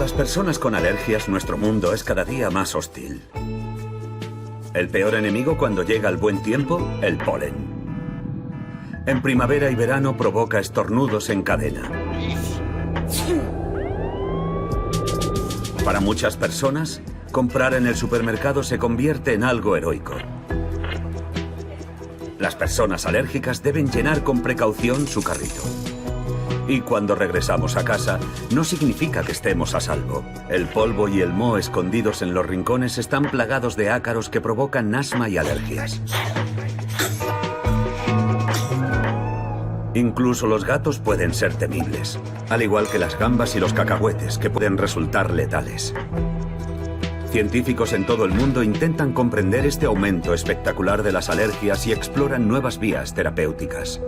las personas con alergias, nuestro mundo es cada día más hostil. El peor enemigo cuando llega el buen tiempo, el polen. En primavera y verano provoca estornudos en cadena. Para muchas personas, comprar en el supermercado se convierte en algo heroico. Las personas alérgicas deben llenar con precaución su carrito. Y cuando regresamos a casa, no significa que estemos a salvo. El polvo y el moho escondidos en los rincones están plagados de ácaros que provocan asma y alergias. Incluso los gatos pueden ser temibles, al igual que las gambas y los cacahuetes, que pueden resultar letales. Científicos en todo el mundo intentan comprender este aumento espectacular de las alergias y exploran nuevas vías terapéuticas.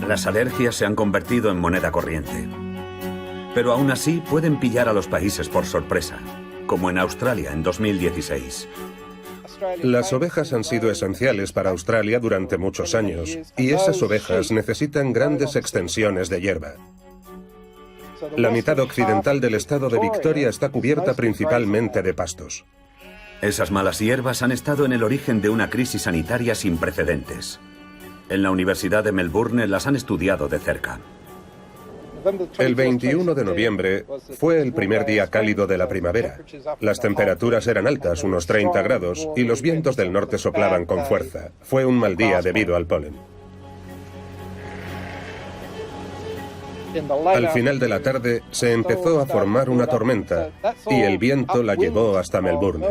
Las alergias se han convertido en moneda corriente. Pero aún así pueden pillar a los países por sorpresa, como en Australia en 2016. Las ovejas han sido esenciales para Australia durante muchos años, y esas ovejas necesitan grandes extensiones de hierba. La mitad occidental del estado de Victoria está cubierta principalmente de pastos. Esas malas hierbas han estado en el origen de una crisis sanitaria sin precedentes. En la Universidad de Melbourne las han estudiado de cerca. El 21 de noviembre fue el primer día cálido de la primavera. Las temperaturas eran altas, unos 30 grados, y los vientos del norte soplaban con fuerza. Fue un mal día debido al polen. Al final de la tarde se empezó a formar una tormenta y el viento la llevó hasta Melbourne.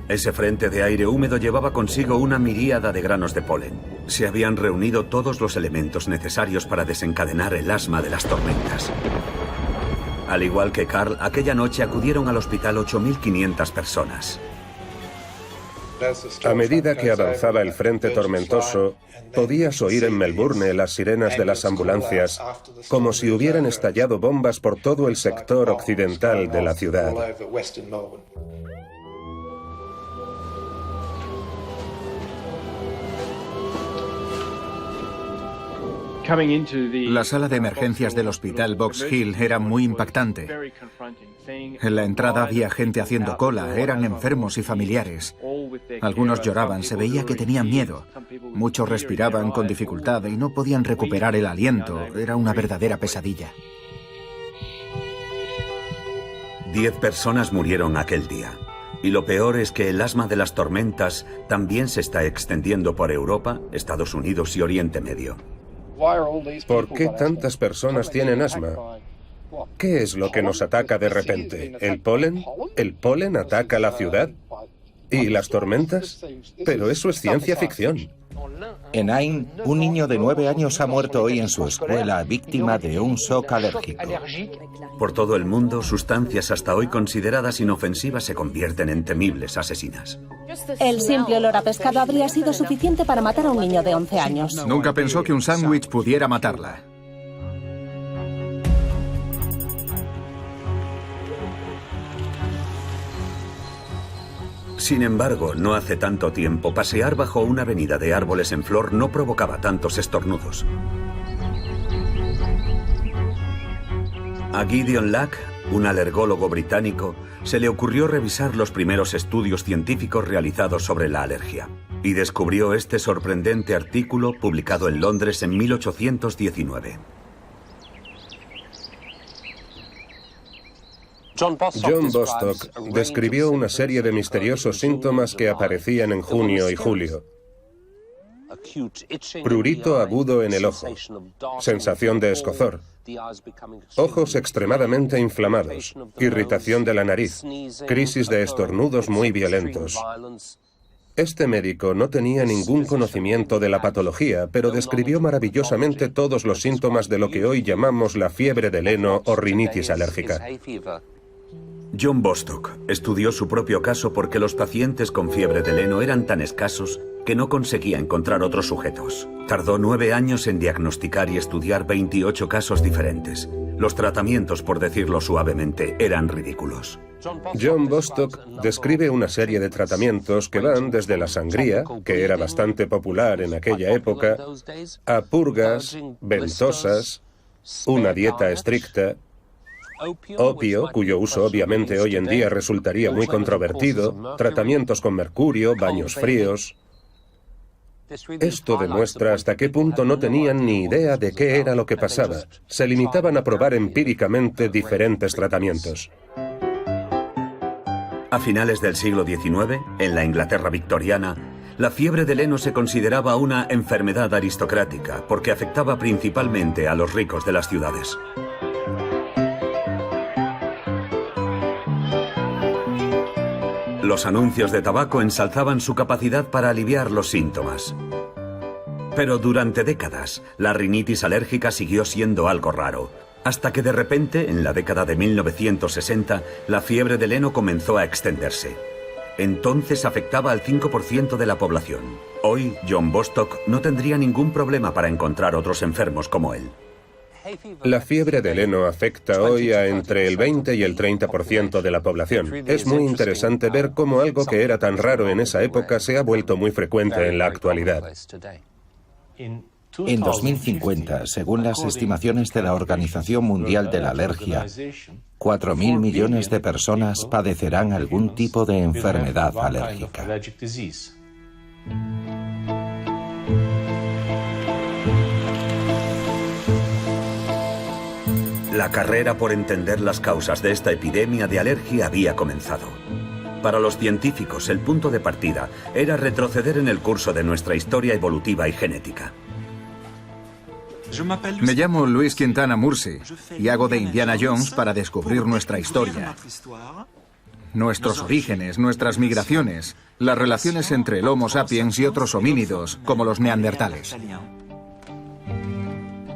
Ese frente de aire húmedo llevaba consigo una miríada de granos de polen. Se habían reunido todos los elementos necesarios para desencadenar el asma de las tormentas. Al igual que Carl, aquella noche acudieron al hospital 8.500 personas. A medida que avanzaba el frente tormentoso, podías oír en Melbourne las sirenas de las ambulancias, como si hubieran estallado bombas por todo el sector occidental de la ciudad. La sala de emergencias del hospital Box Hill era muy impactante. En la entrada había gente haciendo cola, eran enfermos y familiares. Algunos lloraban, se veía que tenían miedo. Muchos respiraban con dificultad y no podían recuperar el aliento. Era una verdadera pesadilla. 10 personas murieron aquel día. Y lo peor es que el asma de las tormentas también se está extendiendo por Europa, Estados Unidos y Oriente Medio. ¿Por qué tantas personas tienen asma? ¿Qué es lo que nos ataca de repente? ¿El polen? ¿El polen ataca la ciudad? ¿Y las tormentas? Pero eso es ciencia ficción. En Ain, un niño de 9 años ha muerto hoy en su escuela víctima de un shock alérgico. Por todo el mundo, sustancias hasta hoy consideradas inofensivas se convierten en temibles asesinas. El simple olor a pescado habría sido suficiente para matar a un niño de 11 años. Nunca pensó que un sándwich pudiera matarla. Sin embargo, no hace tanto tiempo, pasear bajo una avenida de árboles en flor no provocaba tantos estornudos. A Gideon Lack, un alergólogo británico, se le ocurrió revisar los primeros estudios científicos realizados sobre la alergia y descubrió este sorprendente artículo publicado en Londres en 1819. John Bostock describió una serie de misteriosos síntomas que aparecían en junio y julio. Prurito agudo en el ojo, sensación de escozor, ojos extremadamente inflamados, irritación de la nariz, crisis de estornudos muy violentos. Este médico no tenía ningún conocimiento de la patología, pero describió maravillosamente todos los síntomas de lo que hoy llamamos la fiebre del heno o rinitis alérgica. John Bostock estudió su propio caso porque los pacientes con fiebre del heno eran tan escasos que no conseguía encontrar otros sujetos. Tardó 9 años en diagnosticar y estudiar 28 casos diferentes, Los tratamientos, por decirlo suavemente, eran ridículos. John Bostock describe una serie de tratamientos que van desde la sangría, que era bastante popular en aquella época, a purgas, ventosas, una dieta estricta, opio, cuyo uso obviamente hoy en día resultaría muy controvertido, tratamientos con mercurio, baños fríos. Esto demuestra hasta qué punto no tenían ni idea de qué era lo que pasaba. Se limitaban a probar empíricamente diferentes tratamientos. A finales del siglo XIX, en la Inglaterra victoriana, la fiebre del heno se consideraba una enfermedad aristocrática porque afectaba principalmente a los ricos de las ciudades. Los anuncios de tabaco ensalzaban su capacidad para aliviar los síntomas. Pero durante décadas, la rinitis alérgica siguió siendo algo raro, hasta que de repente, en la década de 1960, la fiebre del heno comenzó a extenderse. Entonces afectaba al 5% de la población. Hoy, John Bostock no tendría ningún problema para encontrar otros enfermos como él. La fiebre del heno afecta hoy a entre el 20 y el 30% de la población. Es muy interesante ver cómo algo que era tan raro en esa época se ha vuelto muy frecuente en la actualidad. En 2050, según las estimaciones de la Organización Mundial de la Alergia, 4.000 millones de personas padecerán algún tipo de enfermedad alérgica. La carrera por entender las causas de esta epidemia de alergia había comenzado. Para los científicos, el punto de partida era retroceder en el curso de nuestra historia evolutiva y genética. Me llamo Luis Quintana Mursi y hago de Indiana Jones para descubrir nuestra historia, nuestros orígenes, nuestras migraciones, las relaciones entre el Homo sapiens y otros homínidos, como los neandertales.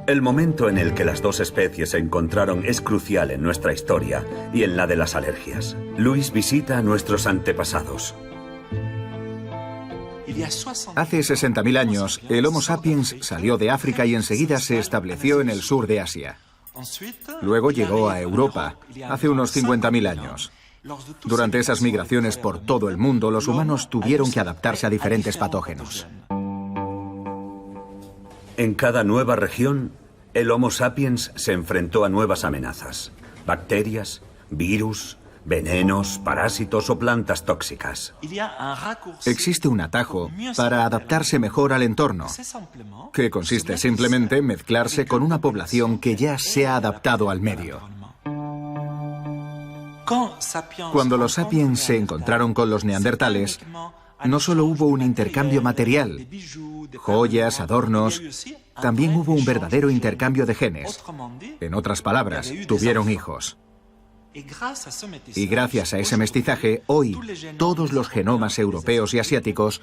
El momento en el que las dos especies se encontraron es crucial en nuestra historia y en la de las alergias. Luis visita a nuestros antepasados. Hace 60.000 años, el Homo sapiens salió de África y enseguida se estableció en el sur de Asia. Luego llegó a Europa, hace unos 50.000 años. Durante esas migraciones por todo el mundo, los humanos tuvieron que adaptarse a diferentes patógenos. En cada nueva región, el Homo sapiens se enfrentó a nuevas amenazas. Bacterias, virus, venenos, parásitos o plantas tóxicas. Existe un atajo para adaptarse mejor al entorno, que consiste simplemente en mezclarse con una población que ya se ha adaptado al medio. Cuando los sapiens se encontraron con los neandertales, no solo hubo un intercambio material, joyas, adornos, también hubo un verdadero intercambio de genes. En otras palabras, tuvieron hijos. Y gracias a ese mestizaje, hoy todos los genomas europeos y asiáticos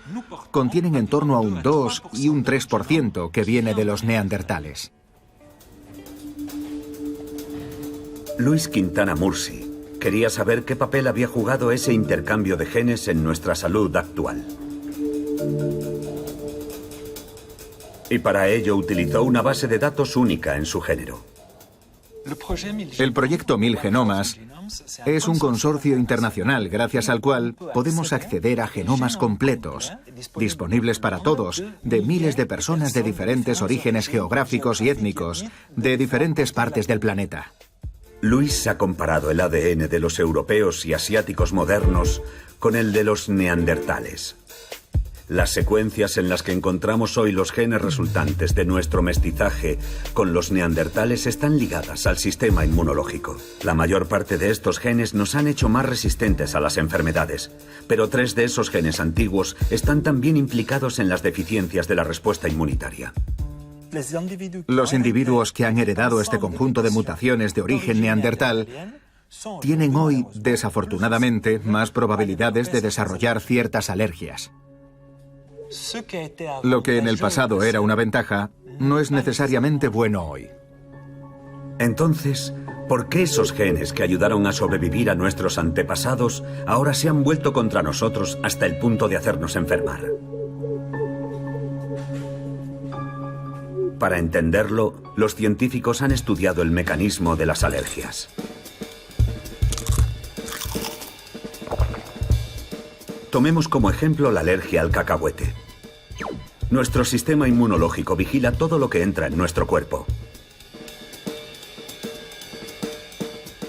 contienen en torno a un 2 y un 3% que viene de los neandertales. Luis Quintana Mursi quería saber qué papel había jugado ese intercambio de genes en nuestra salud actual. Y para ello utilizó una base de datos única en su género. El proyecto 1000 Genomas es un consorcio internacional gracias al cual podemos acceder a genomas completos, disponibles para todos, de miles de personas de diferentes orígenes geográficos y étnicos, de diferentes partes del planeta. Luis ha comparado el ADN de los europeos y asiáticos modernos con el de los neandertales. Las secuencias en las que encontramos hoy los genes resultantes de nuestro mestizaje con los neandertales están ligadas al sistema inmunológico. La mayor parte de estos genes nos han hecho más resistentes a las enfermedades, pero 3 de esos genes antiguos están también implicados en las deficiencias de la respuesta inmunitaria. Los individuos que han heredado este conjunto de mutaciones de origen neandertal tienen hoy, desafortunadamente, más probabilidades de desarrollar ciertas alergias. Lo que en el pasado era una ventaja, no es necesariamente bueno hoy. Entonces, ¿por qué esos genes que ayudaron a sobrevivir a nuestros antepasados ahora se han vuelto contra nosotros hasta el punto de hacernos enfermar? Para entenderlo, los científicos han estudiado el mecanismo de las alergias. Tomemos como ejemplo la alergia al cacahuete. Nuestro sistema inmunológico vigila todo lo que entra en nuestro cuerpo.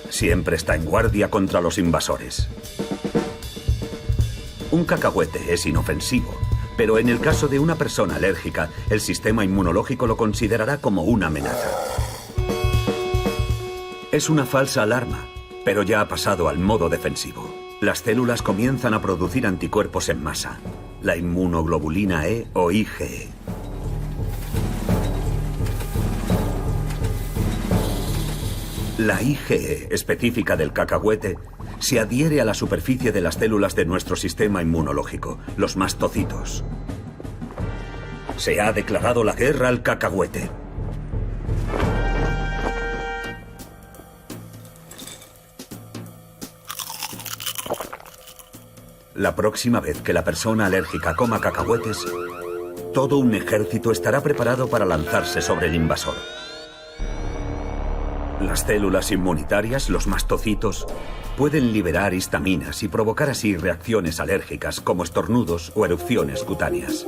Siempre está en guardia contra los invasores. Un cacahuete es inofensivo, pero en el caso de una persona alérgica, el sistema inmunológico lo considerará como una amenaza. Es una falsa alarma, pero ya ha pasado al modo defensivo. Las células comienzan a producir anticuerpos en masa, la inmunoglobulina E o IgE. La IgE, específica del cacahuete, se adhiere a la superficie de las células de nuestro sistema inmunológico, los mastocitos. Se ha declarado la guerra al cacahuete. La próxima vez que la persona alérgica coma cacahuetes, todo un ejército estará preparado para lanzarse sobre el invasor. Las células inmunitarias, los mastocitos, pueden liberar histaminas y provocar así reacciones alérgicas como estornudos o erupciones cutáneas.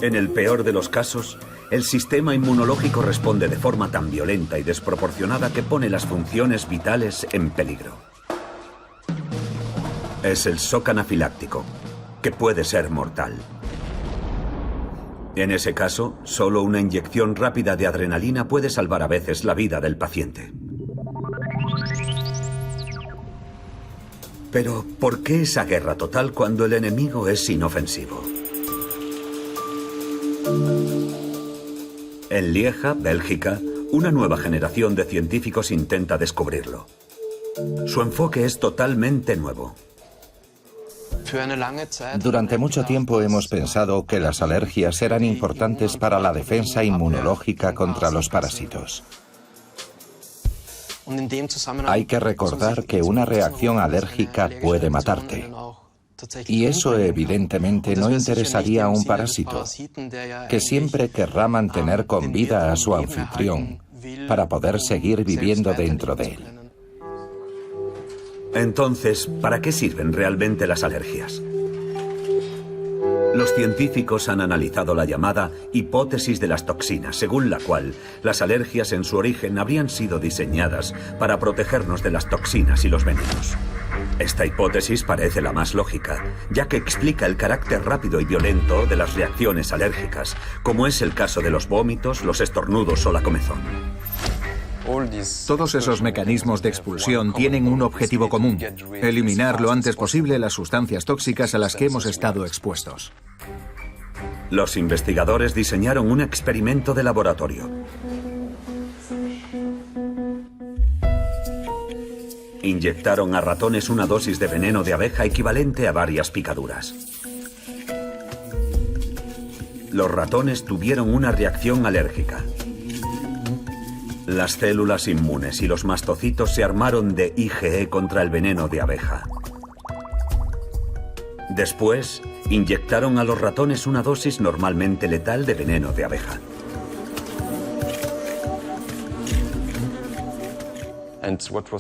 En el peor de los casos, el sistema inmunológico responde de forma tan violenta y desproporcionada que pone las funciones vitales en peligro. Es el shock anafiláctico, que puede ser mortal. En ese caso, solo una inyección rápida de adrenalina puede salvar a veces la vida del paciente. Pero, ¿por qué esa guerra total cuando el enemigo es inofensivo? En Lieja, Bélgica, una nueva generación de científicos intenta descubrirlo. Su enfoque es totalmente nuevo. Durante mucho tiempo hemos pensado que las alergias eran importantes para la defensa inmunológica contra los parásitos. Hay que recordar que una reacción alérgica puede matarte. Y eso evidentemente no interesaría a un parásito, que siempre querrá mantener con vida a su anfitrión para poder seguir viviendo dentro de él. Entonces, ¿para qué sirven realmente las alergias? Los científicos han analizado la llamada hipótesis de las toxinas, según la cual las alergias en su origen habrían sido diseñadas para protegernos de las toxinas y los venenos. Esta hipótesis parece la más lógica, ya que explica el carácter rápido y violento de las reacciones alérgicas, como es el caso de los vómitos, los estornudos o la comezón. Todos esos mecanismos de expulsión tienen un objetivo común: eliminar lo antes posible las sustancias tóxicas a las que hemos estado expuestos. Los investigadores diseñaron un experimento de laboratorio. Inyectaron a ratones una dosis de veneno de abeja equivalente a varias picaduras. Los ratones tuvieron una reacción alérgica. Las células inmunes y los mastocitos se armaron de IgE contra el veneno de abeja. Después, inyectaron a los ratones una dosis normalmente letal de veneno de abeja.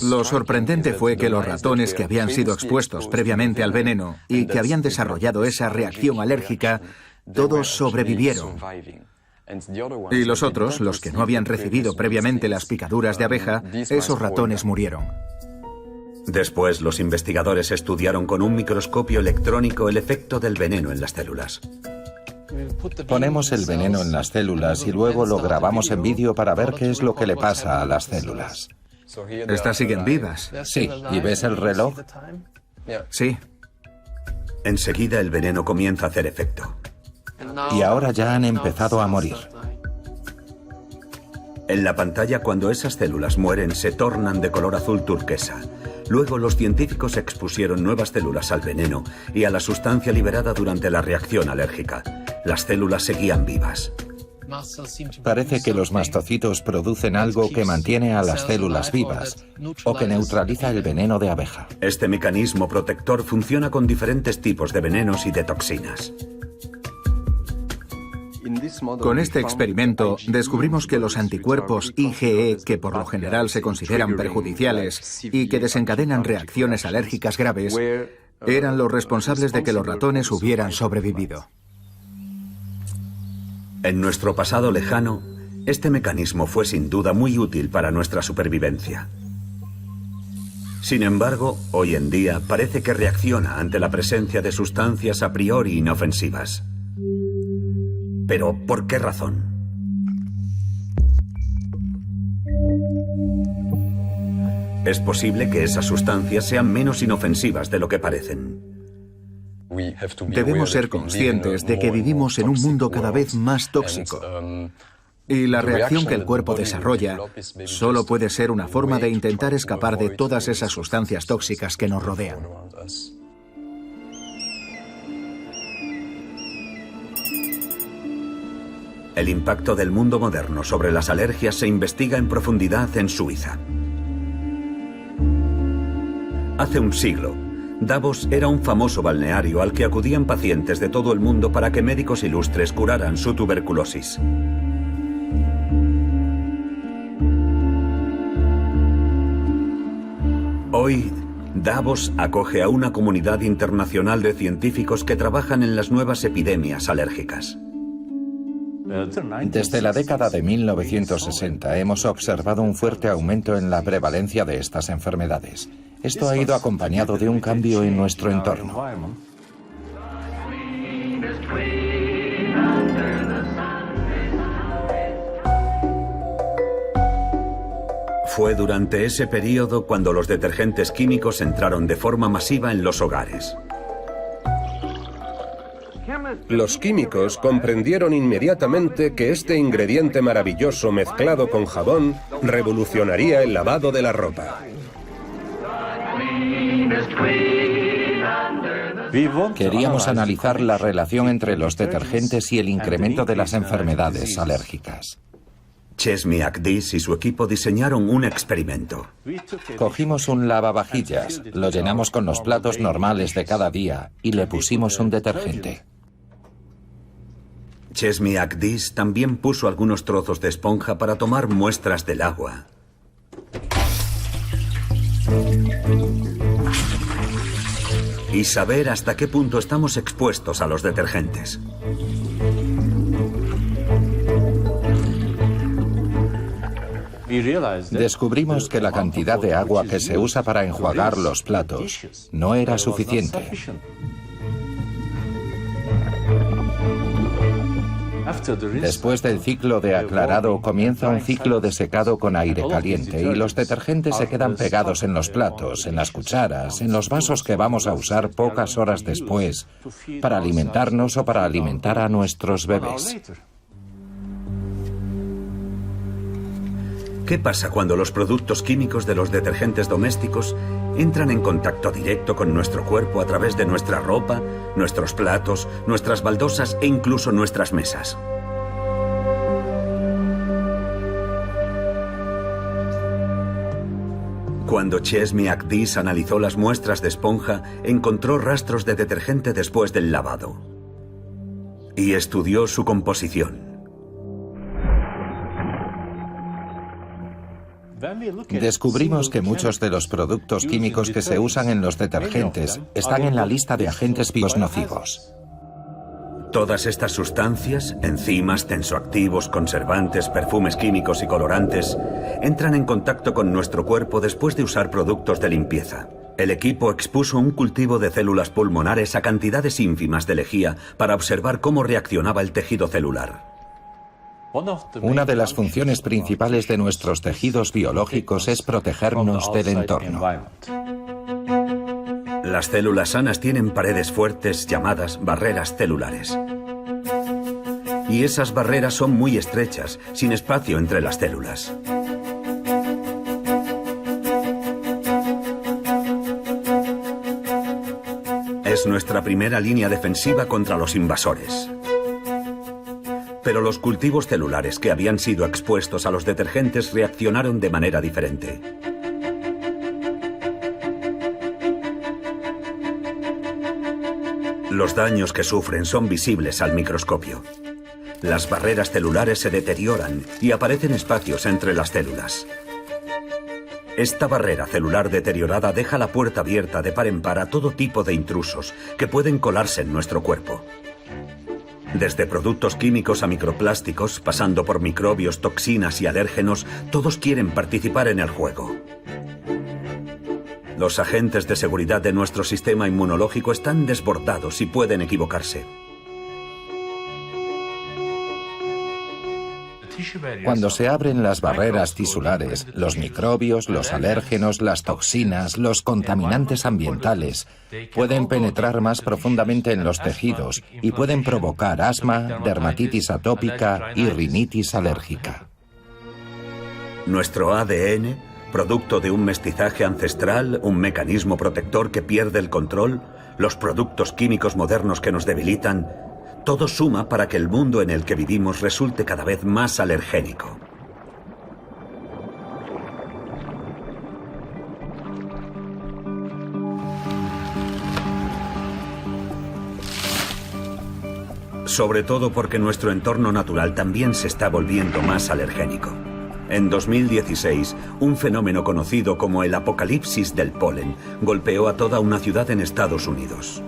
Lo sorprendente fue que los ratones que habían sido expuestos previamente al veneno y que habían desarrollado esa reacción alérgica, todos sobrevivieron. Y los otros, los que no habían recibido previamente las picaduras de abeja, esos ratones murieron. Después, los investigadores estudiaron con un microscopio electrónico el efecto del veneno en las células. Ponemos el veneno en las células y luego lo grabamos en vídeo para ver qué es lo que le pasa a las células. ¿Estas siguen vivas? Sí. ¿Y ves el reloj? Sí. Enseguida el veneno comienza a hacer efecto. Y ahora ya han empezado a morir. En la pantalla, cuando esas células mueren, se tornan de color azul turquesa. Luego, los científicos expusieron nuevas células al veneno y a la sustancia liberada durante la reacción alérgica. Las células seguían vivas. Parece que los mastocitos producen algo que mantiene a las células vivas o que neutraliza el veneno de abeja. Este mecanismo protector funciona con diferentes tipos de venenos y de toxinas. Con este experimento descubrimos que los anticuerpos IgE, que por lo general se consideran perjudiciales y que desencadenan reacciones alérgicas graves, eran los responsables de que los ratones hubieran sobrevivido. En nuestro pasado lejano, este mecanismo fue sin duda muy útil para nuestra supervivencia. Sin embargo, hoy en día parece que reacciona ante la presencia de sustancias a priori inofensivas. Pero, ¿por qué razón? Es posible que esas sustancias sean menos inofensivas de lo que parecen. Debemos ser conscientes de que vivimos en un mundo cada vez más tóxico. Y la reacción que el cuerpo desarrolla solo puede ser una forma de intentar escapar de todas esas sustancias tóxicas que nos rodean. El impacto del mundo moderno sobre las alergias se investiga en profundidad en Suiza. Hace un siglo, Davos era un famoso balneario al que acudían pacientes de todo el mundo para que médicos ilustres curaran su tuberculosis. Hoy, Davos acoge a una comunidad internacional de científicos que trabajan en las nuevas epidemias alérgicas. Desde la década de 1960 hemos observado un fuerte aumento en la prevalencia de estas enfermedades. Esto ha ido acompañado de un cambio en nuestro entorno. Fue durante ese periodo cuando los detergentes químicos entraron de forma masiva en los hogares. Los químicos comprendieron inmediatamente que este ingrediente maravilloso mezclado con jabón revolucionaría el lavado de la ropa. Queríamos analizar la relación entre los detergentes y el incremento de las enfermedades alérgicas. Chesmiak-Dis y su equipo diseñaron un experimento. Cogimos un lavavajillas, lo llenamos con los platos normales de cada día y le pusimos un detergente. Chesmiak-Dis también puso algunos trozos de esponja para tomar muestras del agua. Y saber hasta qué punto estamos expuestos a los detergentes. Descubrimos que la cantidad de agua que se usa para enjuagar los platos no era suficiente. Después del ciclo de aclarado comienza un ciclo de secado con aire caliente y los detergentes se quedan pegados en los platos, en las cucharas, en los vasos que vamos a usar pocas horas después para alimentarnos o para alimentar a nuestros bebés. ¿Qué pasa cuando los productos químicos de los detergentes domésticos entran en contacto directo con nuestro cuerpo a través de nuestra ropa, nuestros platos, nuestras baldosas e incluso nuestras mesas? Cuando Chesmiak-Dis analizó las muestras de esponja, encontró rastros de detergente después del lavado. Y estudió su composición. Descubrimos que muchos de los productos químicos que se usan en los detergentes están en la lista de agentes bionocivos. Todas estas sustancias, enzimas, tensoactivos, conservantes, perfumes químicos y colorantes, entran en contacto con nuestro cuerpo después de usar productos de limpieza. El equipo expuso un cultivo de células pulmonares a cantidades ínfimas de lejía para observar cómo reaccionaba el tejido celular. Una de las funciones principales de nuestros tejidos biológicos es protegernos del entorno. Las células sanas tienen paredes fuertes llamadas barreras celulares. Y esas barreras son muy estrechas, sin espacio entre las células. Es nuestra primera línea defensiva contra los invasores. Pero los cultivos celulares que habían sido expuestos a los detergentes reaccionaron de manera diferente. Los daños que sufren son visibles al microscopio. Las barreras celulares se deterioran y aparecen espacios entre las células. Esta barrera celular deteriorada deja la puerta abierta de par en par a todo tipo de intrusos que pueden colarse en nuestro cuerpo. Desde productos químicos a microplásticos, pasando por microbios, toxinas y alérgenos, todos quieren participar en el juego. Los agentes de seguridad de nuestro sistema inmunológico están desbordados y pueden equivocarse. Cuando se abren las barreras tisulares, los microbios, los alérgenos, las toxinas, los contaminantes ambientales pueden penetrar más profundamente en los tejidos y pueden provocar asma, dermatitis atópica y rinitis alérgica. Nuestro ADN, producto de un mestizaje ancestral, un mecanismo protector que pierde el control, los productos químicos modernos que nos debilitan, todo suma para que el mundo en el que vivimos resulte cada vez más alergénico. Sobre todo porque nuestro entorno natural también se está volviendo más alergénico. En 2016, un fenómeno conocido como el apocalipsis del polen golpeó a toda una ciudad en Estados Unidos.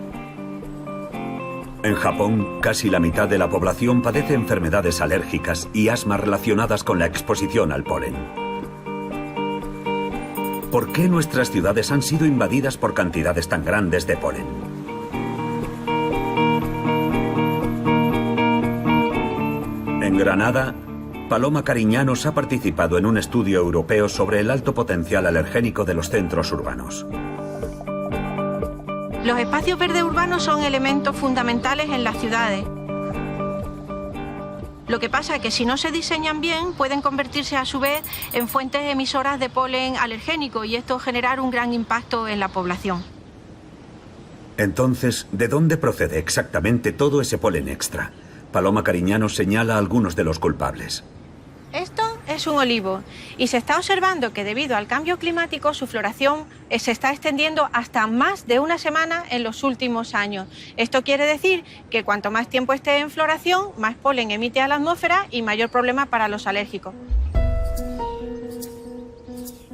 En Japón, casi la mitad de la población padece enfermedades alérgicas y asma relacionadas con la exposición al polen. ¿Por qué nuestras ciudades han sido invadidas por cantidades tan grandes de polen? En Granada, Paloma Cariñanos ha participado en un estudio europeo sobre el alto potencial alergénico de los centros urbanos. Los espacios verdes urbanos son elementos fundamentales en las ciudades. Lo que pasa es que si no se diseñan bien, pueden convertirse a su vez en fuentes emisoras de polen alergénico y esto generar un gran impacto en la población. Entonces, ¿de dónde procede exactamente todo ese polen extra? Paloma Cariñanos señala a algunos de los culpables. Esto es un olivo y se está observando que debido al cambio climático su floración se está extendiendo hasta más de una semana en los últimos años. Esto quiere decir que cuanto más tiempo esté en floración, más polen emite a la atmósfera y mayor problema para los alérgicos.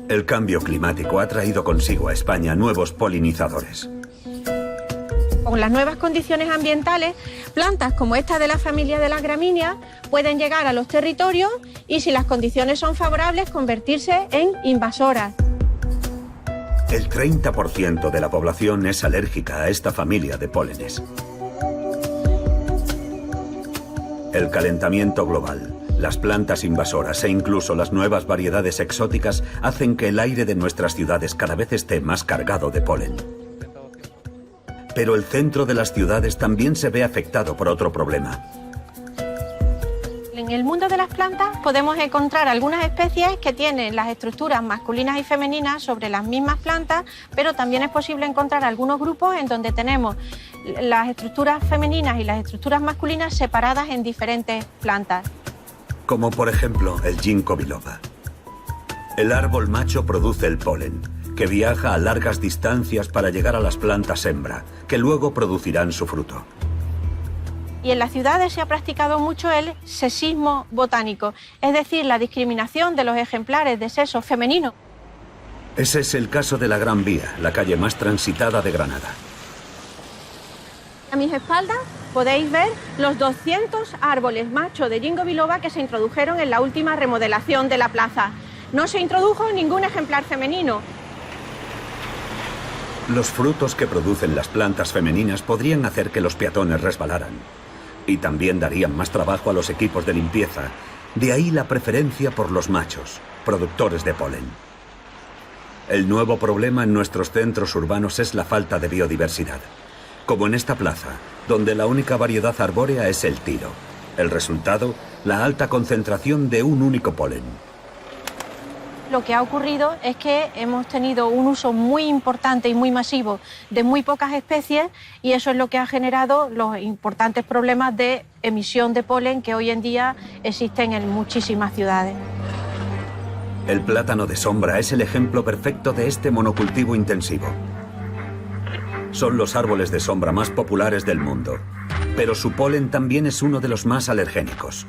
El cambio climático ha traído consigo a España nuevos polinizadores. Con las nuevas condiciones ambientales, plantas como esta de la familia de las gramíneas pueden llegar a los territorios y, si las condiciones son favorables, convertirse en invasoras. El 30% de la población es alérgica a esta familia de pólenes. El calentamiento global, las plantas invasoras e incluso las nuevas variedades exóticas hacen que el aire de nuestras ciudades cada vez esté más cargado de polen. Pero el centro de las ciudades también se ve afectado por otro problema. En el mundo de las plantas podemos encontrar algunas especies que tienen las estructuras masculinas y femeninas sobre las mismas plantas, pero también es posible encontrar algunos grupos en donde tenemos las estructuras femeninas y las estructuras masculinas separadas en diferentes plantas. Como por ejemplo el ginkgo biloba. El árbol macho produce el polen, que viaja a largas distancias para llegar a las plantas hembra, que luego producirán su fruto. Y en las ciudades se ha practicado mucho el sexismo botánico, es decir, la discriminación de los ejemplares de sexo femenino. Ese es el caso de la Gran Vía, la calle más transitada de Granada. A mis espaldas podéis ver los 200 árboles macho de ginkgo biloba que se introdujeron en la última remodelación de la plaza. No se introdujo ningún ejemplar femenino. Los frutos que producen las plantas femeninas podrían hacer que los peatones resbalaran. Y también darían más trabajo a los equipos de limpieza. De ahí la preferencia por los machos, productores de polen. El nuevo problema en nuestros centros urbanos es la falta de biodiversidad. Como en esta plaza, donde la única variedad arbórea es el tilo. El resultado, la alta concentración de un único polen. Lo que ha ocurrido es que hemos tenido un uso muy importante y muy masivo de muy pocas especies y eso es lo que ha generado los importantes problemas de emisión de polen que hoy en día existen en muchísimas ciudades. El plátano de sombra es el ejemplo perfecto de este monocultivo intensivo. Son los árboles de sombra más populares del mundo, pero su polen también es uno de los más alergénicos.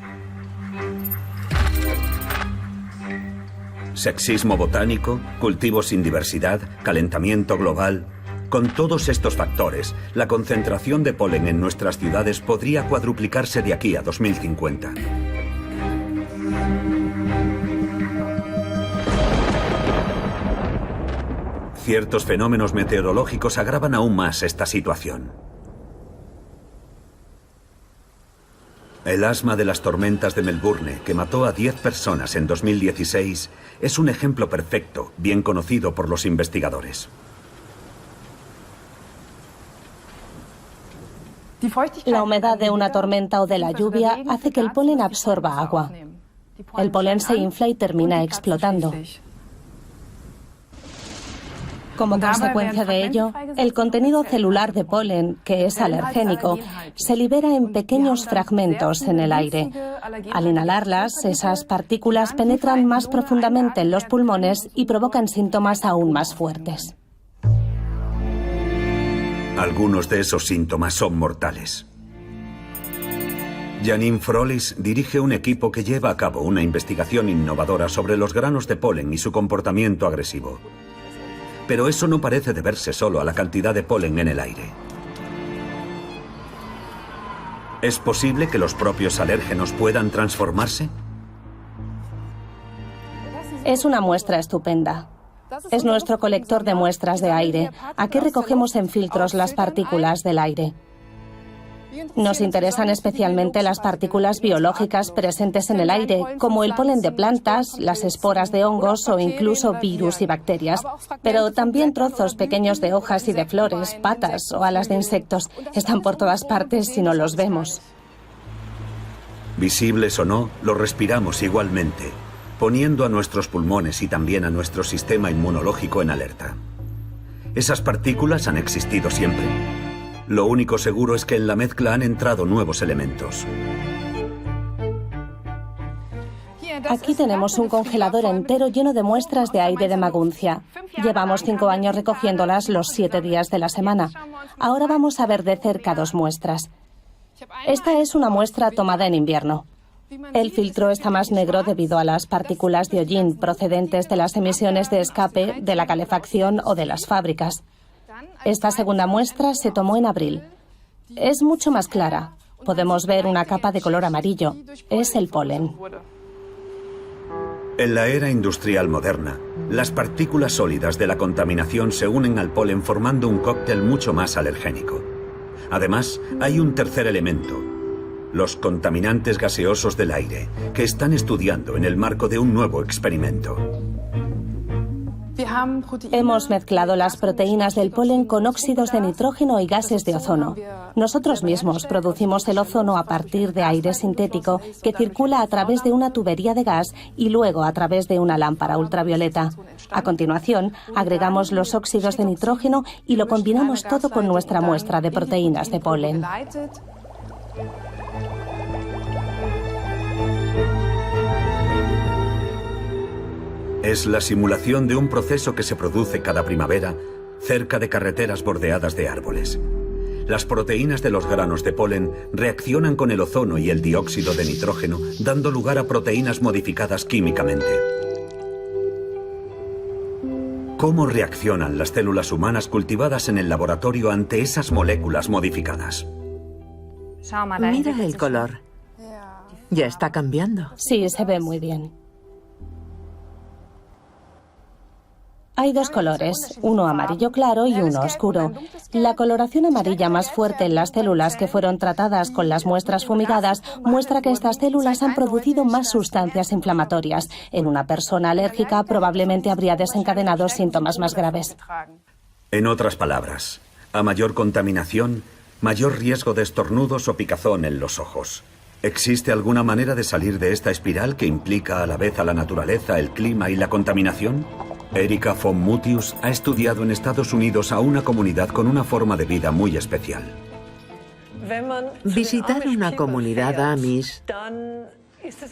Sexismo botánico, cultivos sin diversidad, calentamiento global. Con todos estos factores, la concentración de polen en nuestras ciudades podría cuadruplicarse de aquí a 2050. Ciertos fenómenos meteorológicos agravan aún más esta situación. El asma de las tormentas de Melbourne, que mató a 10 personas en 2016, es un ejemplo perfecto, bien conocido por los investigadores. La humedad de una tormenta o de la lluvia hace que el polen absorba agua. El polen se infla y termina explotando. Como consecuencia de ello, el contenido celular de polen, que es alergénico, se libera en pequeños fragmentos en el aire. Al inhalarlas, esas partículas penetran más profundamente en los pulmones y provocan síntomas aún más fuertes. Algunos de esos síntomas son mortales. Janine Frolis dirige un equipo que lleva a cabo una investigación innovadora sobre los granos de polen y su comportamiento agresivo. Pero eso no parece deberse solo a la cantidad de polen en el aire. ¿Es posible que los propios alérgenos puedan transformarse? Es una muestra estupenda. Es nuestro colector de muestras de aire. Aquí recogemos en filtros las partículas del aire. Nos interesan especialmente las partículas biológicas presentes en el aire, como el polen de plantas, las esporas de hongos o incluso virus y bacterias, pero también trozos pequeños de hojas y de flores, patas o alas de insectos. Están por todas partes si no los vemos. Visibles o no, los respiramos igualmente, poniendo a nuestros pulmones y también a nuestro sistema inmunológico en alerta. ¿Esas partículas han existido siempre? Lo único seguro es que en la mezcla han entrado nuevos elementos. Aquí tenemos un congelador entero lleno de muestras de aire de maguncia. Llevamos 5 años recogiéndolas los 7 días de la semana. Ahora vamos a ver de cerca 2 muestras. Esta es una muestra tomada en invierno. El filtro está más negro debido a las partículas de hollín procedentes de las emisiones de escape, de la calefacción o de las fábricas. Esta segunda muestra se tomó en abril. Es mucho más clara. Podemos ver una capa de color amarillo. Es el polen. En la era industrial moderna, las partículas sólidas de la contaminación se unen al polen formando un cóctel mucho más alergénico. Además, hay un tercer elemento: los contaminantes gaseosos del aire, que están estudiando en el marco de un nuevo experimento. Hemos mezclado las proteínas del polen con óxidos de nitrógeno y gases de ozono. Nosotros mismos producimos el ozono a partir de aire sintético que circula a través de una tubería de gas y luego a través de una lámpara ultravioleta. A continuación, agregamos los óxidos de nitrógeno y lo combinamos todo con nuestra muestra de proteínas de polen. Es la simulación de un proceso que se produce cada primavera cerca de carreteras bordeadas de árboles. Las proteínas de los granos de polen reaccionan con el ozono y el dióxido de nitrógeno, dando lugar a proteínas modificadas químicamente. ¿Cómo reaccionan las células humanas cultivadas en el laboratorio ante esas moléculas modificadas? Mira el color. Ya está cambiando. Sí, se ve muy bien. Hay 2 colores, uno amarillo claro y uno oscuro. La coloración amarilla más fuerte en las células que fueron tratadas con las muestras fumigadas muestra que estas células han producido más sustancias inflamatorias. En una persona alérgica probablemente habría desencadenado síntomas más graves. En otras palabras, a mayor contaminación, mayor riesgo de estornudos o picazón en los ojos. ¿Existe alguna manera de salir de esta espiral que implica a la vez a la naturaleza, el clima y la contaminación? Erika von Mutius ha estudiado en Estados Unidos a una comunidad con una forma de vida muy especial. Visitar una comunidad Amish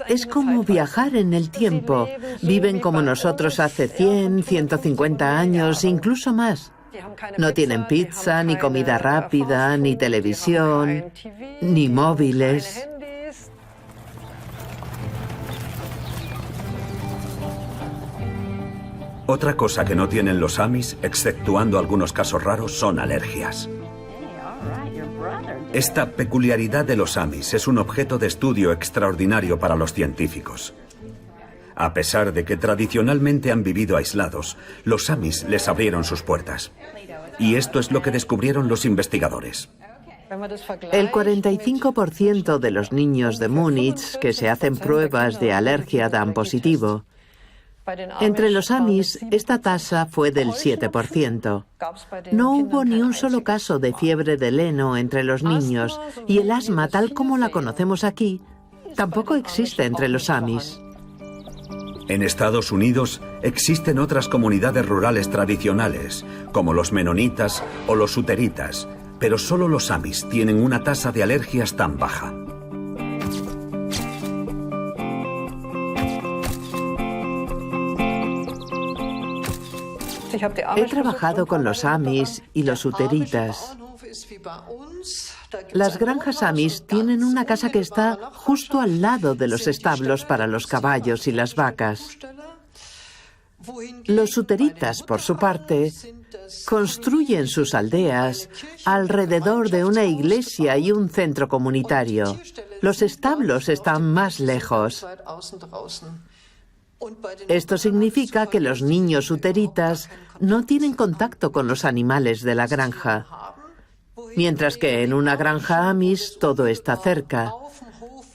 es como viajar en el tiempo. Viven como nosotros hace 100, 150 años, incluso más. No tienen pizza, ni comida rápida, ni televisión, ni móviles. Otra cosa que no tienen los Amis, exceptuando algunos casos raros, son alergias. Esta peculiaridad de los Amis es un objeto de estudio extraordinario para los científicos. A pesar de que tradicionalmente han vivido aislados, los Amis les abrieron sus puertas. Y esto es lo que descubrieron los investigadores. El 45% de los niños de Múnich que se hacen pruebas de alergia dan positivo. Entre los Amis, esta tasa fue del 7%. No hubo ni un solo caso de fiebre del heno entre los niños, y el asma, tal como la conocemos aquí, tampoco existe entre los Amis. En Estados Unidos existen otras comunidades rurales tradicionales, como los menonitas o los uteritas, pero solo los Amis tienen una tasa de alergias tan baja. He trabajado con los Amis y los uteritas. Las granjas Amis tienen una casa que está justo al lado de los establos para los caballos y las vacas. Los uteritas, por su parte, construyen sus aldeas alrededor de una iglesia y un centro comunitario. Los establos están más lejos. Esto significa que los niños uteritas no tienen contacto con los animales de la granja, mientras que en una granja Amis todo está cerca.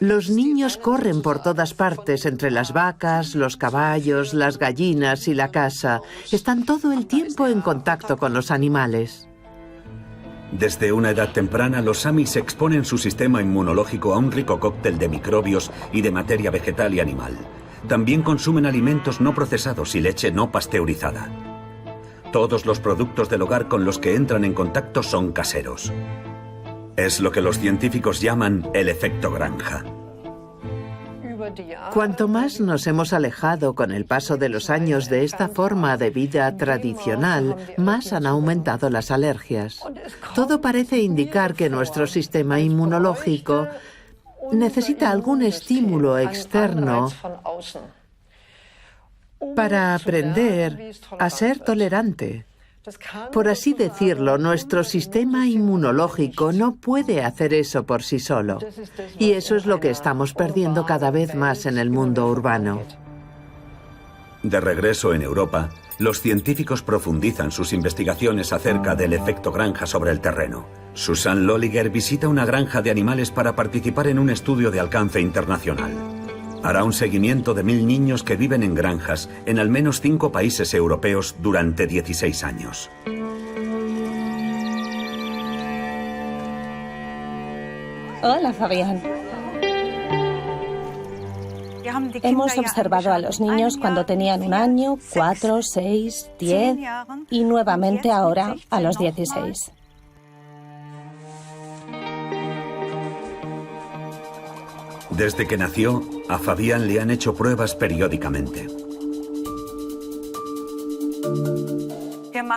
Los niños corren por todas partes entre las vacas, los caballos, las gallinas y la casa. Están todo el tiempo en contacto con los animales. Desde una edad temprana, los Amis exponen su sistema inmunológico a un rico cóctel de microbios y de materia vegetal y animal. También consumen alimentos no procesados y leche no pasteurizada. Todos los productos del hogar con los que entran en contacto son caseros. Es lo que los científicos llaman el efecto granja. Cuanto más nos hemos alejado con el paso de los años de esta forma de vida tradicional, más han aumentado las alergias. Todo parece indicar que nuestro sistema inmunológico necesita algún estímulo externo para aprender a ser tolerante. Por así decirlo, nuestro sistema inmunológico no puede hacer eso por sí solo. Y eso es lo que estamos perdiendo cada vez más en el mundo urbano. De regreso en Europa, los científicos profundizan sus investigaciones acerca del efecto granja sobre el terreno. Susan Lolliger visita una granja de animales para participar en un estudio de alcance internacional. Hará un seguimiento de 1000 niños que viven en granjas en al menos 5 países europeos durante 16 años. Hola, Fabián. Hemos observado a los niños cuando tenían 1 año, 4, 6, 10 y nuevamente ahora a los 16. Desde que nació, a Fabián le han hecho pruebas periódicamente.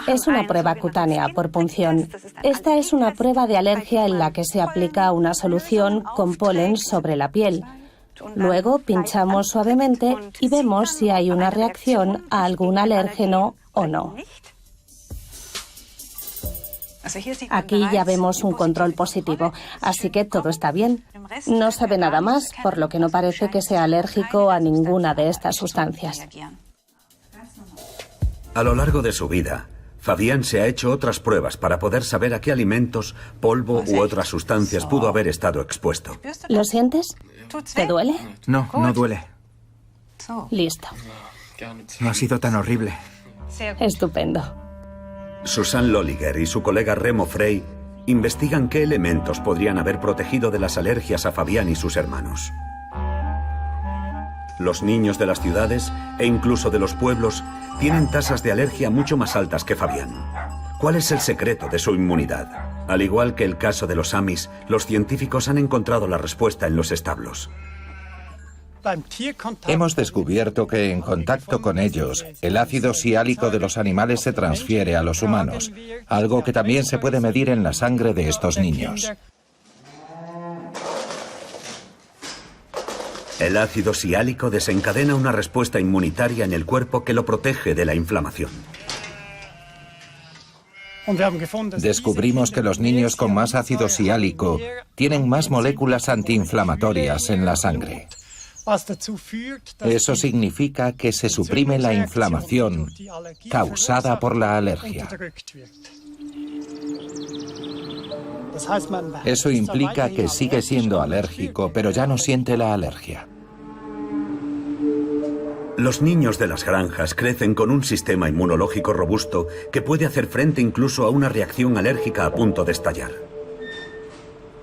Es una prueba cutánea por punción. Esta es una prueba de alergia en la que se aplica una solución con polen sobre la piel. Luego pinchamos suavemente y vemos si hay una reacción a algún alérgeno o no. Aquí ya vemos un control positivo, así que todo está bien. No se ve nada más, por lo que no parece que sea alérgico a ninguna de estas sustancias. A lo largo de su vida, Fabián se ha hecho otras pruebas para poder saber a qué alimentos, polvo u otras sustancias pudo haber estado expuesto. ¿Lo sientes? ¿Te duele? No, no duele. Listo. No ha sido tan horrible. Estupendo. Susan Lolliger y su colega Remo Frey investigan qué elementos podrían haber protegido de las alergias a Fabián y sus hermanos. Los niños de las ciudades e incluso de los pueblos tienen tasas de alergia mucho más altas que Fabián. ¿Cuál es el secreto de su inmunidad? Al igual que el caso de los Amis, los científicos han encontrado la respuesta en los establos. Hemos descubierto que en contacto con ellos, el ácido siálico de los animales se transfiere a los humanos, algo que también se puede medir en la sangre de estos niños. El ácido siálico desencadena una respuesta inmunitaria en el cuerpo que lo protege de la inflamación. Descubrimos que los niños con más ácido siálico tienen más moléculas antiinflamatorias en la sangre. Eso significa que se suprime la inflamación causada por la alergia. Eso implica que sigue siendo alérgico, pero ya no siente la alergia. Los niños de las granjas crecen con un sistema inmunológico robusto que puede hacer frente incluso a una reacción alérgica a punto de estallar.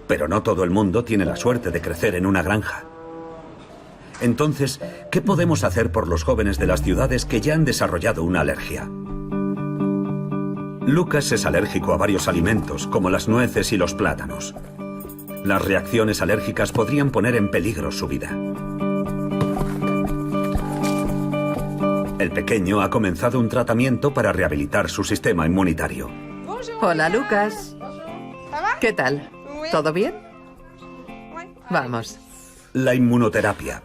Pero no todo el mundo tiene la suerte de crecer en una granja. Entonces, ¿qué podemos hacer por los jóvenes de las ciudades que ya han desarrollado una alergia? Lucas es alérgico a varios alimentos, como las nueces y los plátanos. Las reacciones alérgicas podrían poner en peligro su vida. El pequeño ha comenzado un tratamiento para rehabilitar su sistema inmunitario. Hola, Lucas. ¿Qué tal? ¿Todo bien? Vamos. La inmunoterapia.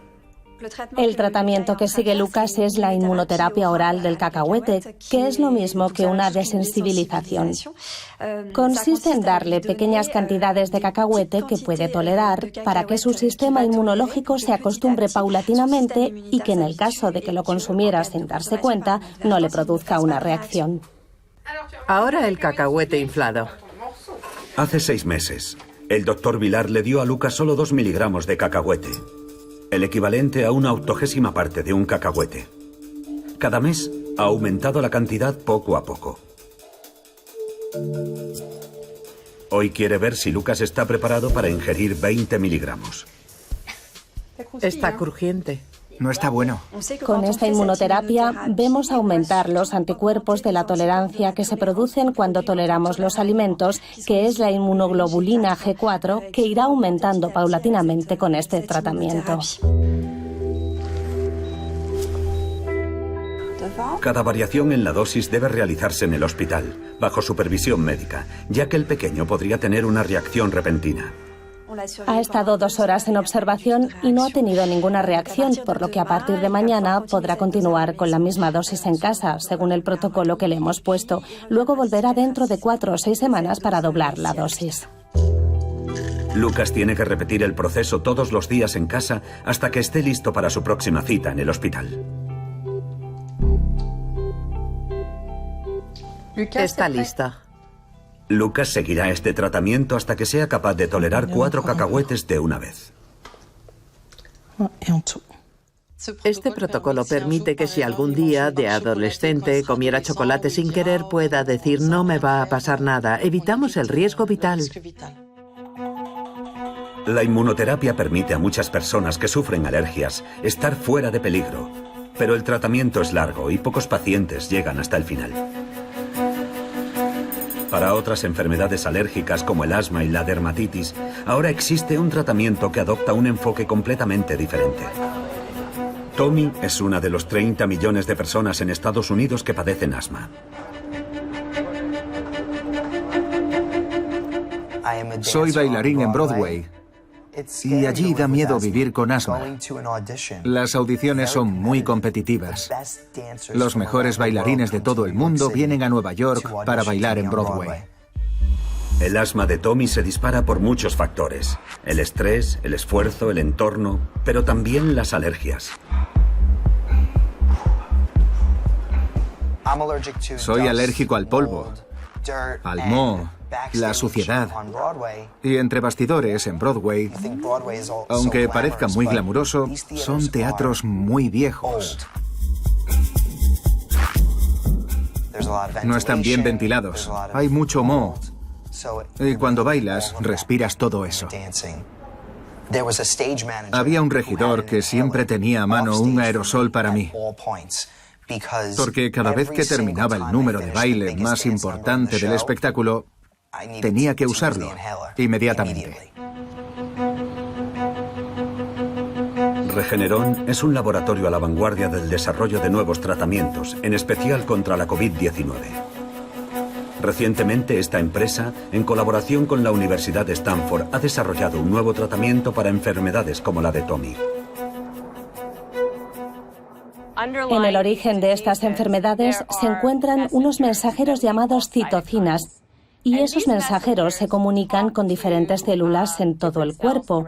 El tratamiento que sigue Lucas es la inmunoterapia oral del cacahuete, que es lo mismo que una desensibilización. Consiste en darle pequeñas cantidades de cacahuete que puede tolerar para que su sistema inmunológico se acostumbre paulatinamente y que en el caso de que lo consumiera sin darse cuenta, no le produzca una reacción. Ahora el cacahuete inflado. Hace 6 meses, el doctor Vilar le dio a Lucas solo 2 miligramos de cacahuete, el equivalente a una 80ª parte de un cacahuete. Cada mes ha aumentado la cantidad poco a poco. Hoy quiere ver si Lucas está preparado para ingerir 20 miligramos. Está crujiente. No está bueno. Con esta inmunoterapia vemos aumentar los anticuerpos de la tolerancia que se producen cuando toleramos los alimentos, que es la inmunoglobulina G4, que irá aumentando paulatinamente con este tratamiento. Cada variación en la dosis debe realizarse en el hospital, bajo supervisión médica, ya que el pequeño podría tener una reacción repentina. Ha estado 2 horas en observación y no ha tenido ninguna reacción, por lo que a partir de mañana podrá continuar con la misma dosis en casa, según el protocolo que le hemos puesto. Luego volverá dentro de 4 o 6 semanas para doblar la dosis. Lucas tiene que repetir el proceso todos los días en casa hasta que esté listo para su próxima cita en el hospital. Está lista. Lucas seguirá este tratamiento hasta que sea capaz de tolerar 4 cacahuetes de una vez. Este protocolo permite que si algún día de adolescente comiera chocolate sin querer pueda decir no me va a pasar nada. Evitamos el riesgo vital. La inmunoterapia permite a muchas personas que sufren alergias estar fuera de peligro, pero el tratamiento es largo y pocos pacientes llegan hasta el final. Para otras enfermedades alérgicas como el asma y la dermatitis, ahora existe un tratamiento que adopta un enfoque completamente diferente. Tommy es una de los 30 millones de personas en Estados Unidos que padecen asma. Soy bailarín en Broadway y allí da miedo vivir con asma. Las audiciones son muy competitivas. Los mejores bailarines de todo el mundo vienen a Nueva York para bailar en Broadway. El asma de Tommy se dispara por muchos factores. El estrés, el esfuerzo, el entorno, pero también las alergias. Soy alérgico al polvo, al moho, la suciedad. Y entre bastidores, en Broadway, aunque parezca muy glamuroso, son teatros muy viejos. No están bien ventilados, hay mucho moho. Y cuando bailas, respiras todo eso. Había un regidor que siempre tenía a mano un aerosol para mí, porque cada vez que terminaba el número de baile más importante del espectáculo, tenía que usarlo inmediatamente. Regeneron es un laboratorio a la vanguardia del desarrollo de nuevos tratamientos, en especial contra la COVID-19. Recientemente, esta empresa, en colaboración con la Universidad de Stanford, ha desarrollado un nuevo tratamiento para enfermedades como la de Tommy. En el origen de estas enfermedades se encuentran unos mensajeros llamados citocinas, y esos mensajeros se comunican con diferentes células en todo el cuerpo.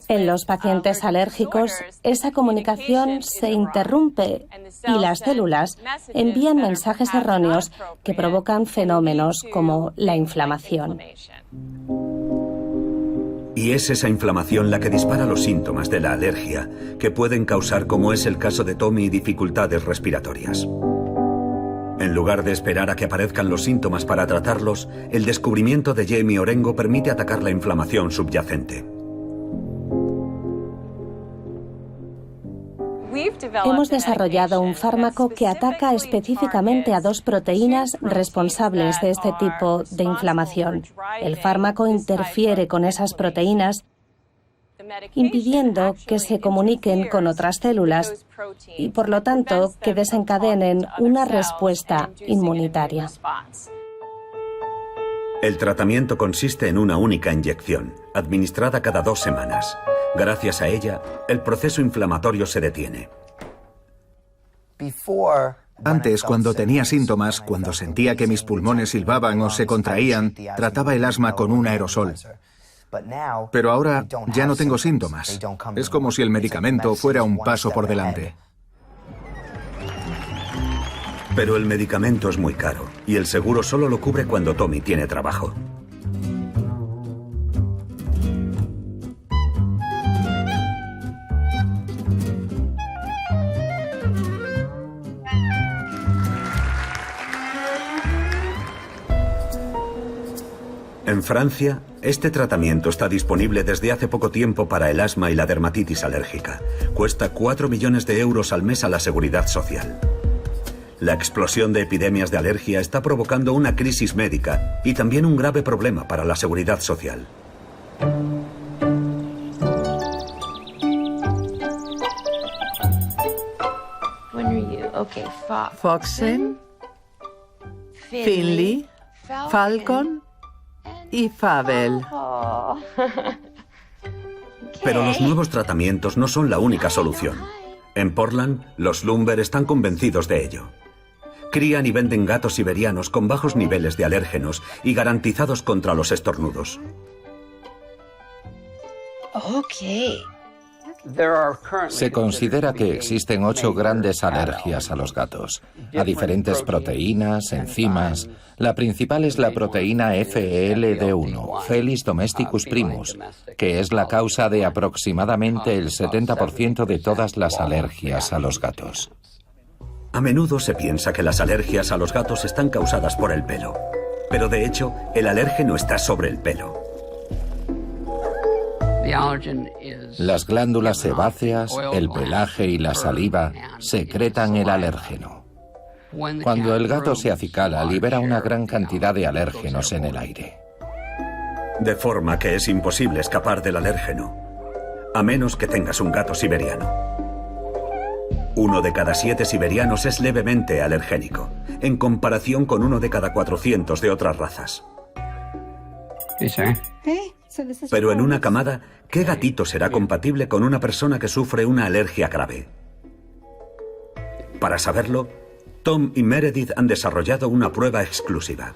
En los pacientes alérgicos, esa comunicación se interrumpe y las células envían mensajes erróneos que provocan fenómenos como la inflamación. Y es esa inflamación la que dispara los síntomas de la alergia, que pueden causar, como es el caso de Tommy, dificultades respiratorias. En lugar de esperar a que aparezcan los síntomas para tratarlos, el descubrimiento de Jamie Orengo permite atacar la inflamación subyacente. Hemos desarrollado un fármaco que ataca específicamente a dos proteínas responsables de este tipo de inflamación. El fármaco interfiere con esas proteínas, impidiendo que se comuniquen con otras células y, por lo tanto, que desencadenen una respuesta inmunitaria. El tratamiento consiste en una única inyección, administrada cada 2 semanas. Gracias a ella, el proceso inflamatorio se detiene. Antes, cuando tenía síntomas, cuando sentía que mis pulmones silbaban o se contraían, trataba el asma con un aerosol. Pero ahora ya no tengo síntomas. Es como si el medicamento fuera un paso por delante. Pero el medicamento es muy caro y el seguro solo lo cubre cuando Tommy tiene trabajo. En Francia, este tratamiento está disponible desde hace poco tiempo para el asma y la dermatitis alérgica. Cuesta 4 millones de euros al mes a la Seguridad Social. La explosión de epidemias de alergia está provocando una crisis médica y también un grave problema para la Seguridad Social. Foxen, Finley, Falcon y Fabel. Pero los nuevos tratamientos no son la única solución. En Portland, los Lumber están convencidos de ello. Crían y venden gatos siberianos con bajos niveles de alérgenos y garantizados contra los estornudos. Se considera que existen 8 grandes alergias a los gatos, a diferentes proteínas, enzimas. La principal es la proteína FELD1, Felis domesticus primus, que es la causa de aproximadamente el 70% de todas las alergias a los gatos. A menudo se piensa que las alergias a los gatos están causadas por el pelo. Pero de hecho, el alérgeno está sobre el pelo. Las glándulas sebáceas, el pelaje y la saliva secretan el alérgeno. Cuando el gato se acicala, libera una gran cantidad de alérgenos en el aire. De forma que es imposible escapar del alérgeno, a menos que tengas un gato siberiano. 1 de cada 7 siberianos es levemente alergénico, en comparación con 1 de cada 400 de otras razas. Pero en una camada, ¿qué gatito será compatible con una persona que sufre una alergia grave? Para saberlo, Tom y Meredith han desarrollado una prueba exclusiva.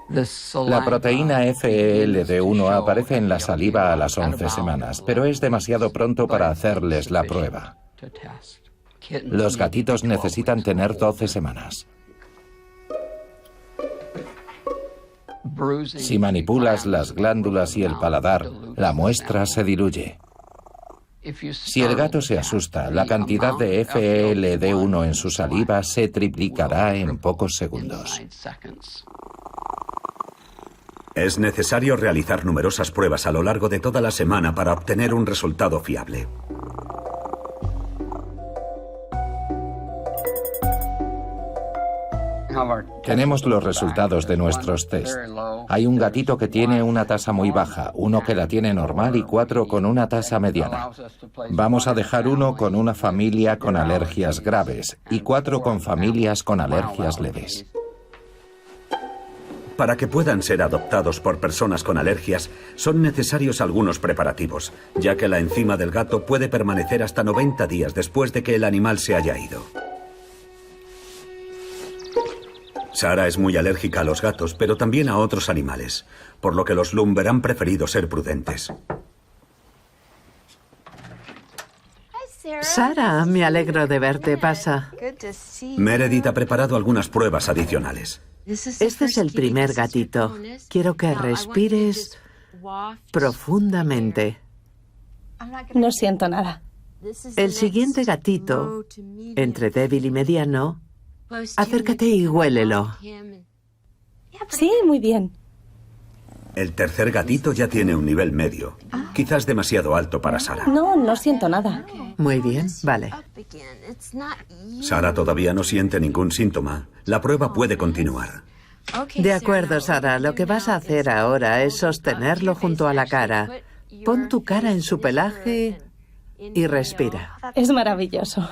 La proteína FELD1 aparece en la saliva a las 11 semanas, pero es demasiado pronto para hacerles la prueba. Los gatitos necesitan tener 12 semanas. Si manipulas las glándulas y el paladar, la muestra se diluye. Si el gato se asusta, la cantidad de FELD1 en su saliva se triplicará en pocos segundos. Es necesario realizar numerosas pruebas a lo largo de toda la semana para obtener un resultado fiable. Tenemos los resultados de nuestros test. Hay un gatito que tiene una tasa muy baja, uno que la tiene normal y 4 con una tasa mediana. Vamos a dejar uno con una familia con alergias graves y 4 con familias con alergias leves. Para que puedan ser adoptados por personas con alergias, son necesarios algunos preparativos, ya que la enzima del gato puede permanecer hasta 90 días después de que el animal se haya ido. Sara es muy alérgica a los gatos, pero también a otros animales, por lo que los Lumber han preferido ser prudentes. Sara, me alegro de verte. Pasa. Meredith ha preparado algunas pruebas adicionales. Este es el primer gatito. Quiero que respires profundamente. No siento nada. El siguiente gatito, entre débil y mediano, acércate y huélelo. Sí, muy bien. El tercer gatito ya tiene un nivel medio, quizás demasiado alto para Sara. No siento nada. Muy bien, vale. Sara todavía no siente ningún síntoma. La prueba puede continuar. De acuerdo, Sara. Lo que vas a hacer ahora es sostenerlo junto a la cara. Pon tu cara en su pelaje y respira. Es maravilloso.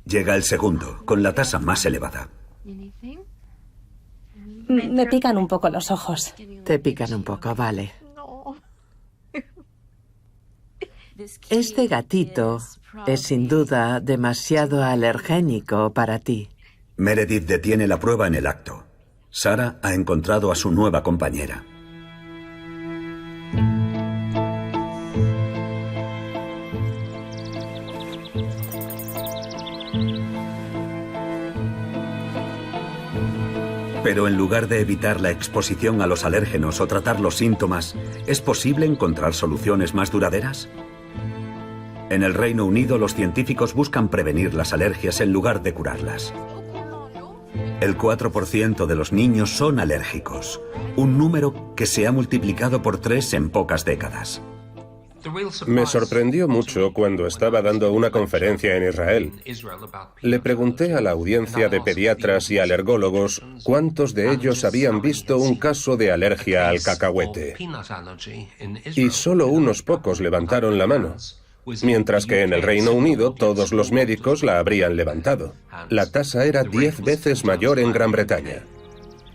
Llega el segundo, con la tasa más elevada. Me pican un poco los ojos. Te pican un poco, vale. Este gatito es sin duda demasiado alergénico para ti. Meredith detiene la prueba en el acto. Sara ha encontrado a su nueva compañera. Pero en lugar de evitar la exposición a los alérgenos o tratar los síntomas, ¿es posible encontrar soluciones más duraderas? En el Reino Unido, los científicos buscan prevenir las alergias en lugar de curarlas. El 4% de los niños son alérgicos, un número que se ha multiplicado por 3 en pocas décadas. Me sorprendió mucho cuando estaba dando una conferencia en Israel. Le pregunté a la audiencia de pediatras y alergólogos cuántos de ellos habían visto un caso de alergia al cacahuete. Y solo unos pocos levantaron la mano, mientras que en el Reino Unido todos los médicos la habrían levantado. La tasa era 10 veces mayor en Gran Bretaña.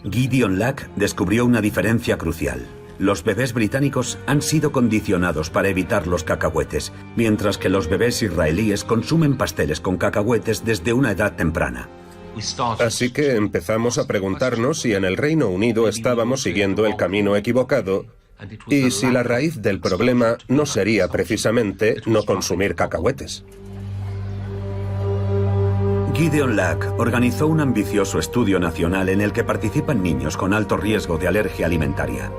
Gideon Lack descubrió una diferencia crucial. Los bebés británicos han sido condicionados para evitar los cacahuetes, mientras que los bebés israelíes consumen pasteles con cacahuetes desde una edad temprana. Así que empezamos a preguntarnos si en el Reino Unido estábamos siguiendo el camino equivocado y si la raíz del problema no sería precisamente no consumir cacahuetes. Gideon Lack organizó un ambicioso estudio nacional en el que participan niños con alto riesgo de alergia alimentaria.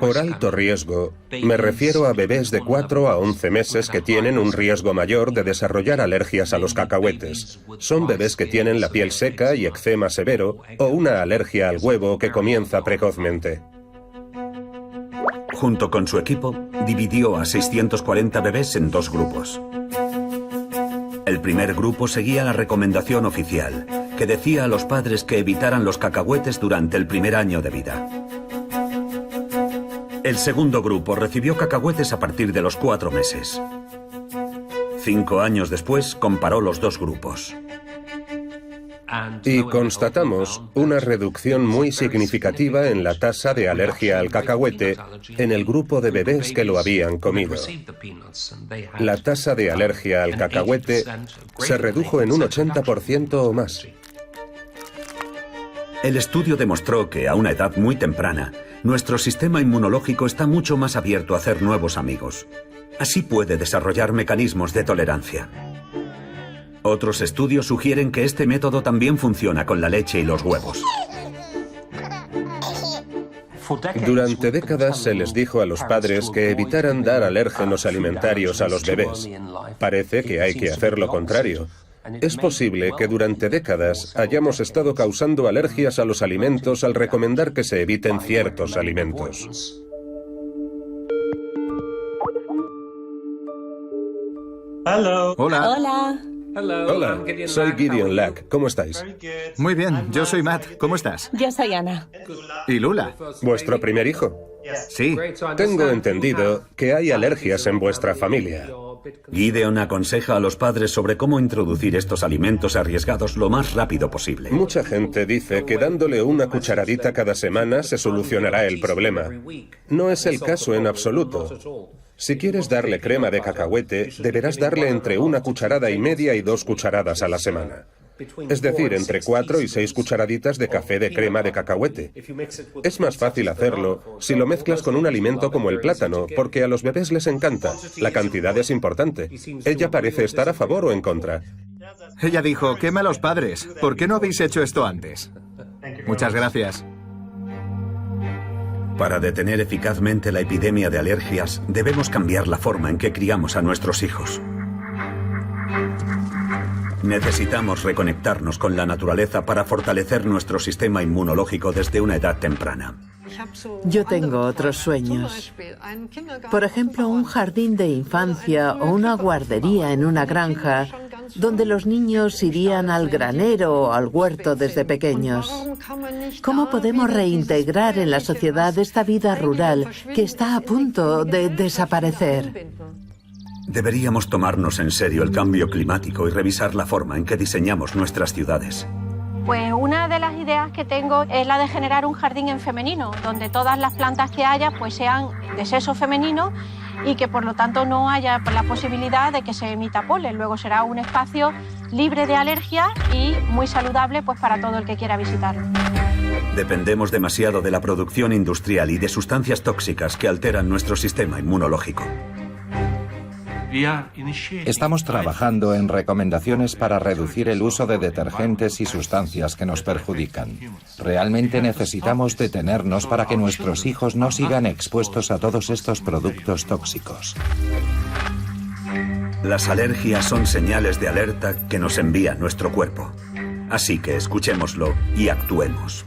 Por alto riesgo, me refiero a bebés de 4 a 11 meses que tienen un riesgo mayor de desarrollar alergias a los cacahuetes. Son bebés que tienen la piel seca y eczema severo o una alergia al huevo que comienza precozmente. Junto con su equipo, dividió a 640 bebés en 2 grupos. El primer grupo seguía la recomendación oficial, que decía a los padres que evitaran los cacahuetes durante el primer año de vida. El segundo grupo recibió cacahuetes a partir de los 4 meses. 5 años después, comparó los 2 grupos. Y constatamos una reducción muy significativa en la tasa de alergia al cacahuete en el grupo de bebés que lo habían comido. La tasa de alergia al cacahuete se redujo en un 80% o más. El estudio demostró que a una edad muy temprana, nuestro sistema inmunológico está mucho más abierto a hacer nuevos amigos. Así puede desarrollar mecanismos de tolerancia. Otros estudios sugieren que este método también funciona con la leche y los huevos. Durante décadas se les dijo a los padres que evitaran dar alérgenos alimentarios a los bebés. Parece que hay que hacer lo contrario. Es posible que durante décadas hayamos estado causando alergias a los alimentos al recomendar que se eviten ciertos alimentos. Hola. Hola. Hola, soy Gideon Lack. ¿Cómo estáis? Muy bien, yo soy Matt. ¿Cómo estás? Yo soy Ana. ¿Y Lula? ¿Vuestro primer hijo? Sí. Tengo entendido que hay alergias en vuestra familia. Gideon aconseja a los padres sobre cómo introducir estos alimentos arriesgados lo más rápido posible. Mucha gente dice que dándole una cucharadita cada semana se solucionará el problema. No es el caso en absoluto. Si quieres darle crema de cacahuete, deberás darle entre 1,5 cucharadas y 2 cucharadas a la semana. Es decir, entre 4 y 6 cucharaditas de café de crema de cacahuete. Es más fácil hacerlo si lo mezclas con un alimento como el plátano, porque a los bebés les encanta. La cantidad es importante. Ella parece estar a favor o en contra. Ella dijo, quema a los padres. ¿Por qué no habéis hecho esto antes? Muchas gracias. Para detener eficazmente la epidemia de alergias, debemos cambiar la forma en que criamos a nuestros hijos. Necesitamos reconectarnos con la naturaleza para fortalecer nuestro sistema inmunológico desde una edad temprana. Yo tengo otros sueños. Por ejemplo, un jardín de infancia o una guardería en una granja donde los niños irían al granero o al huerto desde pequeños. ¿Cómo podemos reintegrar en la sociedad esta vida rural que está a punto de desaparecer? Deberíamos tomarnos en serio el cambio climático y revisar la forma en que diseñamos nuestras ciudades. Pues una de las ideas que tengo es la de generar un jardín en femenino, donde todas las plantas que haya pues sean de sexo femenino y que por lo tanto no haya la posibilidad de que se emita polen. Luego será un espacio libre de alergias y muy saludable pues para todo el que quiera visitarlo. Dependemos demasiado de la producción industrial y de sustancias tóxicas que alteran nuestro sistema inmunológico. Estamos trabajando en recomendaciones para reducir el uso de detergentes y sustancias que nos perjudican. Realmente necesitamos detenernos para que nuestros hijos no sigan expuestos a todos estos productos tóxicos. Las alergias son señales de alerta que nos envía nuestro cuerpo. Así que escuchémoslo y actuemos.